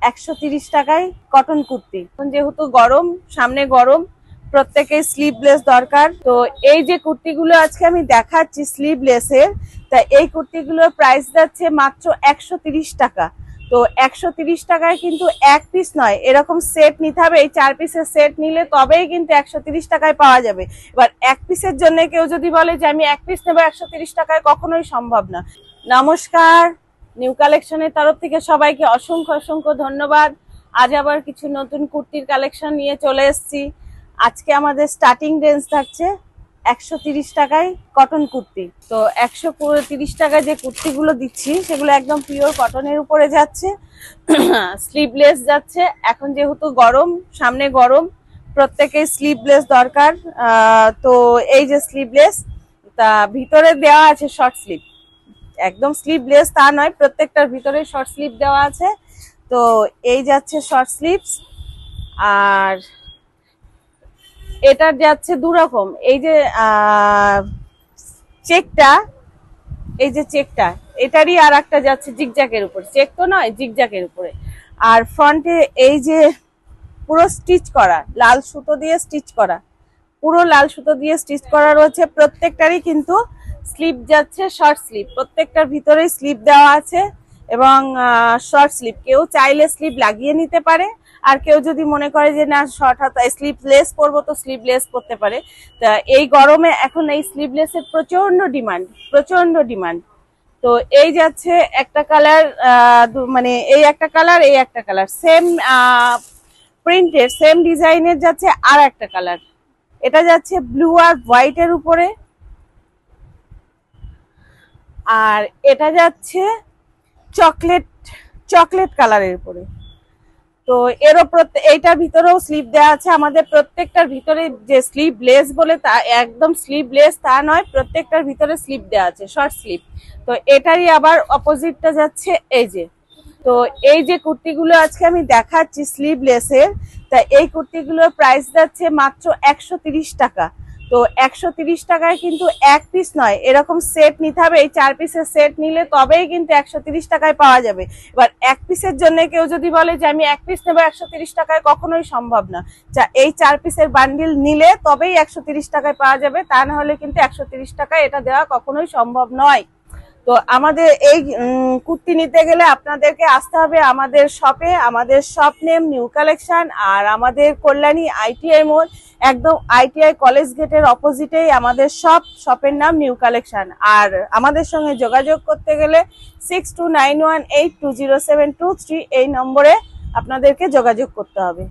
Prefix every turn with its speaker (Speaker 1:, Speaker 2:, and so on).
Speaker 1: 130 টাকায় কটন কুর্তি। যেহেতু গরম, সামনে গরম, প্রত্যেকের স্লিভলেস দরকার। তো এই যে কুর্তিগুলো আজকে আমি দেখাচ্ছি স্লিভলেসের, তা এই কুর্তিগুলোর প্রাইস যাচ্ছে মাত্র 130 টাকা। তো 130 টাকায় কিন্তু এক পিস নয়, এরকম সেট নিতে হবে। এই 4 পিসের সেট নিলে তবেই কিন্তু 130 টাকায় পাওয়া যাবে। এবার এক পিসের জন্য কেউ যদি বলে যে আমি এক পিস নেবো 130 টাকায়, কখনোই সম্ভব না। নমস্কার, নিউ কালেকশনের তরফ থেকে সবাইকে অসংখ্য অসংখ্য ধন্যবাদ। আজ আবার কিছু নতুন কুর্তির কালেকশন নিয়ে চলে এসেছি। আজকে আমাদের স্টার্টিং রেঞ্জ থাকছে 130 টাকায় কটন কুর্তি। তো 130 টাকায় যে কুর্তিগুলো দিচ্ছি সেগুলো একদম পিওর কটনের উপরে যাচ্ছে, স্লিভলেস যাচ্ছে। এখন যেহেতু গরম, সামনে গরম, প্রত্যেকের স্লিভলেস দরকার। তো এই যে স্লিভলেস, তা ভিতরে দেওয়া আছে শর্ট স্লিভ, একদম স্লিভলেস তা নয়, প্রত্যেকটার ভিতরে শর্ট স্লিভ দেওয়া আছে। তো এই যাচ্ছে শর্ট স্লিভস, আর এটার যাচ্ছে দু রকম। এই যে চেকটা, এই যে চেকটা, এটারই আর একটা যাচ্ছে জিগজ্যাগের উপর, চেক তো নয়, জিগজ্যাগের উপরে। আর ফ্রন্টে এই যে পুরো স্টিচ করা, লাল সুতো দিয়ে স্টিচ করা, পুরো লাল সুতো দিয়ে স্টিচ করা রয়েছে। প্রত্যেকটারই কিন্তু স্লিভ যাচ্ছে শর্ট স্লিভ, প্রত্যেকটার ভিতরেই স্লিভ দেওয়া আছে এবং শর্ট স্লিভ। কেউ চাইলে স্লিভ লাগিয়ে নিতে পারে, আর কেউ যদি মনে করে যে না শর্ট হাতা স্লিভলেস পরবো, তো স্লিভলেস পরতে পারে। তা এই গরমে এখন এই স্লিভলেসের প্রচন্ড ডিমান্ড, প্রচন্ড ডিমান্ড। তো এই যাচ্ছে একটা কালার, মানে এই একটা কালার, এই একটা কালার, সেম প্রিন্টের সেম ডিজাইনের যাচ্ছে আর একটা কালার। এটা যাচ্ছে ব্লু আর হোয়াইট এর উপরে, আর এটা যাচ্ছে চকলেট চকলেট কালারের উপরে। তো এরও এইটার ভিতরেও স্লিভ দেওয়া আছে। আমাদের প্রত্যেকটার ভিতরে যে স্লিভলেস বলে তা একদম স্লিভলেস তা নয়, প্রত্যেকটার ভিতরে স্লিভ দেওয়া আছে, শর্ট স্লিভ। তো এটারই আবার অপোজিটটা যাচ্ছে এই যে। তো এই যে কুর্তিগুলো আজকে আমি দেখাচ্ছি স্লিভলেসের, তা এই কুর্তিগুলোর প্রাইস যাচ্ছে মাত্র 130 টাকা। তো 130 টাকায় কিন্তু এক পিস নয়, এরকম সেট নিতে হবে। এই 4 পিসের সেট নিলে তবেই কিন্তু 130 টাকায় পাওয়া যাবে। এবার এক পিসের জন্য কেউ যদি বলে যে আমি এক পিস নেবো 130 টাকায়, কখনোই সম্ভব না। এই 4 পিসের বান্ডিল নিলে তবেই 130 টাকায় পাওয়া যাবে, তা না হলে কিন্তু 130 টাকায় এটা দেওয়া কখনোই সম্ভব নয়। তো আমাদের এই কুর্তি নিতে গেলে আপনাদেরকে আসতে হবে আমাদের শপে। আমাদের শপ নেম নিউ কালেকশন, আর আমাদের কল্যাণী ITI মোড়, একদম ITI কলেজ গেটের অপোজিটেই আমাদের শপের নাম নিউ কালেকশন। আর আমাদের সঙ্গে যোগাযোগ করতে গেলে 6291820723 এই নম্বরে আপনাদেরকে যোগাযোগ করতে হবে।